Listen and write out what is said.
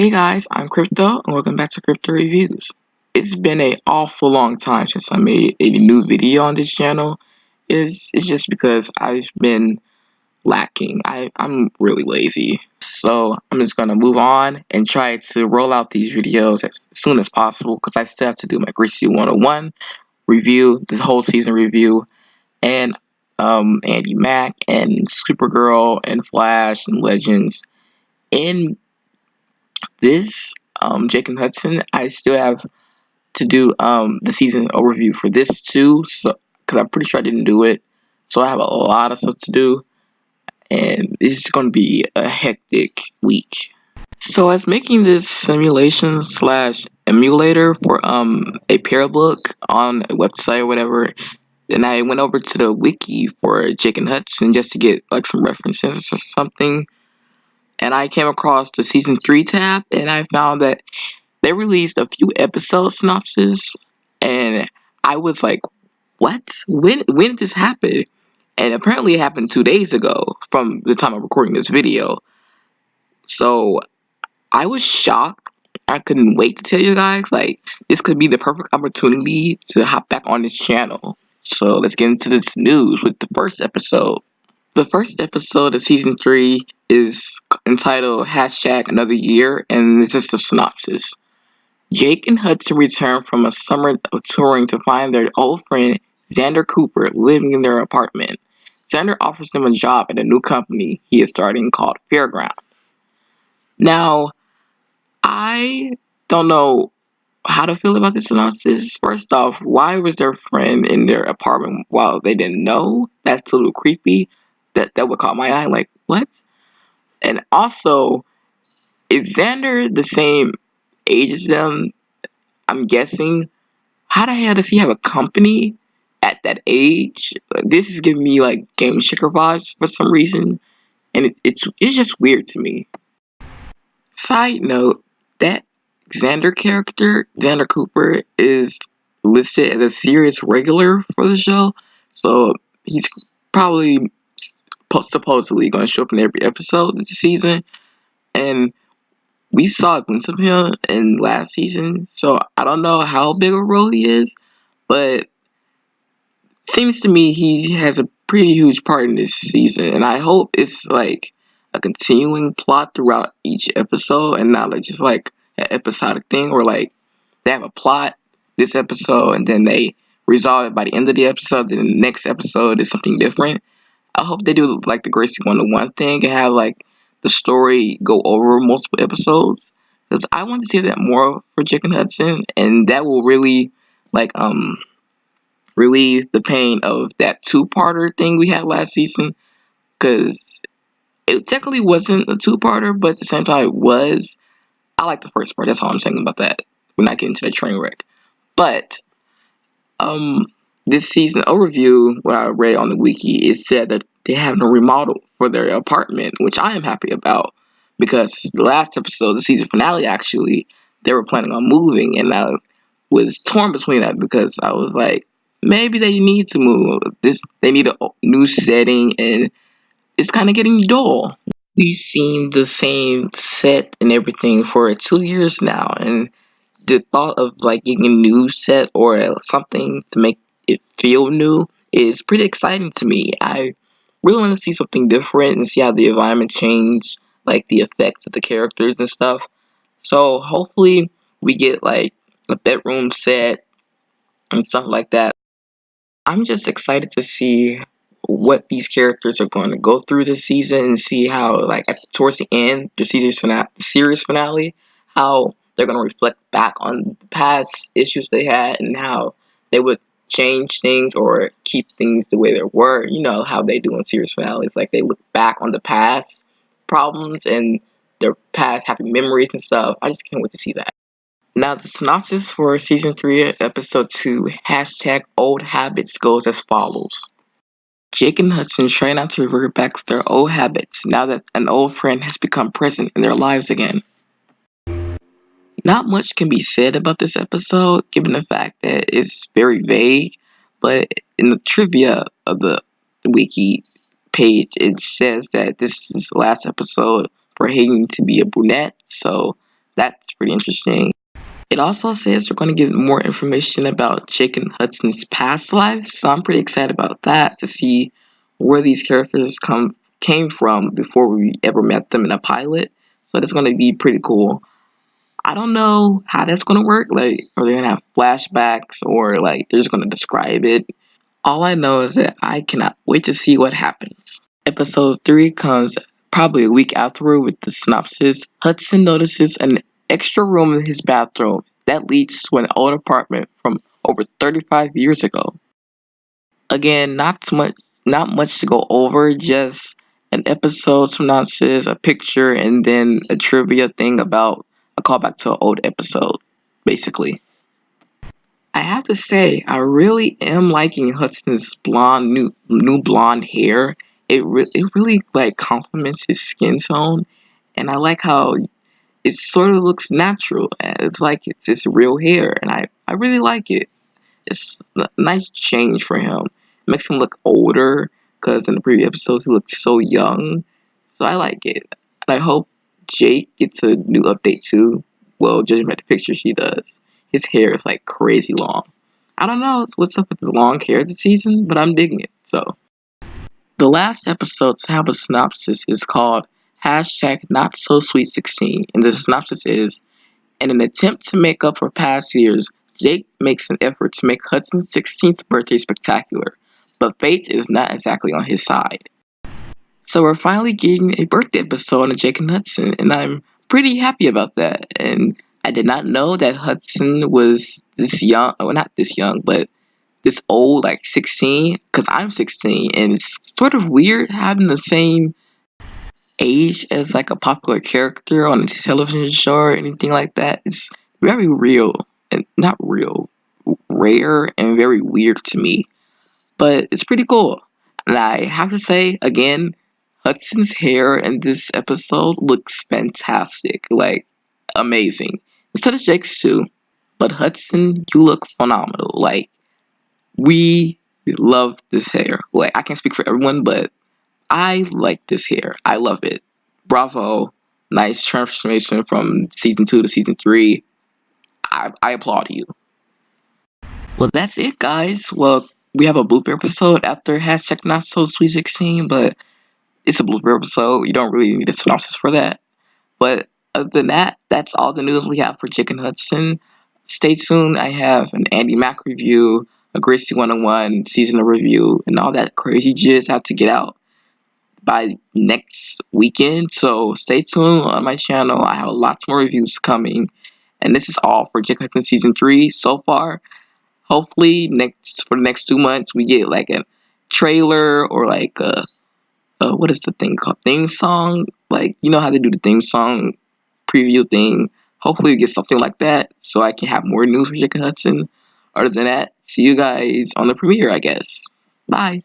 Hey guys, I'm Crypto and welcome back to Crypto Reviews. It's been an awful long time since I made a new video on this channel. It's just because I've been lacking. I'm really lazy. So I'm just gonna move on and try to roll out these videos as soon as possible because I still have to do my Greasy 101 review, this whole season review, and Andy Mack and Supergirl and Flash and Legends. In this Jake and Hudson, I still have to do the season overview for this too, so because I'm pretty sure I didn't do it, so I have a lot of stuff to do, and it's going to be a hectic week. So I was making this simulation slash emulator for a pair book on a website or whatever, and I went over to the wiki for Jake and Hudson just to get like some references or something, and I came across the season 3 tab, and I found that they released a few episode synopses, and I was like, what? When did this happen? And apparently it happened 2 days ago from the time I'm recording this video. So I was shocked. I couldn't wait to tell you guys, like, this could be the perfect opportunity to hop back on this channel. So let's get into this news with the first episode. The first episode of season 3 is entitled Hashtag Another Year, and it's just a synopsis. Jake and Hudson return from a summer of touring to find their old friend Xander Cooper living in their apartment. Xander offers them a job at a new company he is starting called Fairground. Now, I don't know how to feel about this synopsis. First off, why was their friend in their apartment while they didn't know? That's a little creepy. That would caught my eye. Like, what? And also, is Xander the same age as them? I'm guessing. How the hell does he have a company at that age? This is giving me like Game Shaker vibes for some reason, and it's just weird to me. Side note: that Xander character, Xander Cooper, is listed as a series regular for the show, so he's probably supposedly going to show up in every episode of the season, and we saw a glimpse of him in last season, so I don't know how big a role he is, but seems to me he has a pretty huge part in this season, and I hope it's like a continuing plot throughout each episode and not like just like an episodic thing where like they have a plot this episode and then they resolve it by the end of the episode, then the next episode is something different. I hope they do like the Gracie 101 thing and have like the story go over multiple episodes, because I want to see that more for Jake and Hudson, and that will really like relieve the pain of that two-parter thing we had last season, because it technically wasn't a two-parter, but at the same time it was. I like the first part. That's all I'm saying about that. We're not getting to the train wreck. But this season overview, what I read on the wiki, it said that they have a remodel for their apartment, which I am happy about, because the last episode, the season finale, actually, they were planning on moving, and I was torn between that because I was like, maybe they need to move. They need a new setting, and it's kind of getting dull. We've seen the same set and everything for 2 years now, and the thought of like getting a new set or something to make it feel new is pretty exciting to me. I really want to see something different and see how the environment change, like the effects of the characters and stuff. So hopefully we get like a bedroom set and stuff like that. I'm just excited to see what these characters are going to go through this season and see how, like, towards the end, the series finale, how they're going to reflect back on the past issues they had and how they would change things or keep things the way they were. You know how they do in series finales, like they look back on the past problems and their past happy memories and stuff. I just can't wait to see that. Now, the synopsis for Season 3, Episode 2, Hashtag Old Habits goes as follows. Jake and Hudson try not to revert back to their old habits now that an old friend has become present in their lives again. Not much can be said about this episode, given the fact that it's very vague, but in the trivia of the wiki page, it says that this is the last episode for Hayden to be a brunette, so That's pretty interesting. It also says we're going to get more information about Jake and Hudson's past lives, so I'm pretty excited about that to see where these characters came from before we ever met them in a pilot. So that's going to be pretty cool. I don't know how that's going to work. Like, are they going to have flashbacks or like they're just going to describe it? All I know is that I cannot wait to see what happens. Episode 3 comes probably a week afterward with the synopsis. Hudson notices an extra room in his bathroom that leads to an old apartment from over 35 years ago. Again, not much to go over, just an episode synopsis, a picture, and then a trivia thing about a callback to an old episode, basically. I have to say, I really am liking Hudson's new blonde hair. It really like complements his skin tone, and I like how it sort of looks natural. It's like it's just real hair, and I really like it. It's a nice change for him. Makes him look older because in the previous episodes he looked so young. So I like it, and I hope Jake gets a new update too. Well, judging by the picture she does, his hair is like crazy long. I don't know what's up with the long hair this season, but I'm digging it. So the last episode to have a synopsis is called hashtag Not So Sweet 16, and the synopsis is: in an attempt to make up for past years, Jake makes an effort to make Hudson's 16th birthday spectacular, but fate is not exactly on his side. So we're finally getting a birthday episode on Jake and Hudson, and I'm pretty happy about that. And I did not know that Hudson was this young, well, not this young, but this old, like 16, because I'm 16, and it's sort of weird having the same age as like a popular character on a television show or anything like that. It's very real and not real, rare and very weird to me. But it's pretty cool. And I have to say again, Hudson's hair in this episode looks fantastic, like amazing. And so does Jake's too. But Hudson, you look phenomenal. Like we love this hair. Like I can't speak for everyone, but I like this hair. I love it. Bravo. Nice transformation from season 2 to season 3. I applaud you. Well, that's it, guys. Well, we have a blooper episode after hashtag not so sweet 16, but it's a blooper episode. You don't really need a synopsis for that. But other than that, that's all the news we have for Jake and Hudson. Stay tuned. I have an Andy Mack review, a Gracie 101 seasonal review, and all that crazy jizz have to get out by next weekend. So stay tuned on my channel. I have lots more reviews coming. And this is all for Jake Hudson season 3 so far. Hopefully for the next 2 months we get like a trailer or like a what is the thing called, theme song, like you know how they do the theme song preview thing. Hopefully we get something like that so I can have more news for Jake and Hudson. Other than that, see you guys on the premiere, I guess. Bye.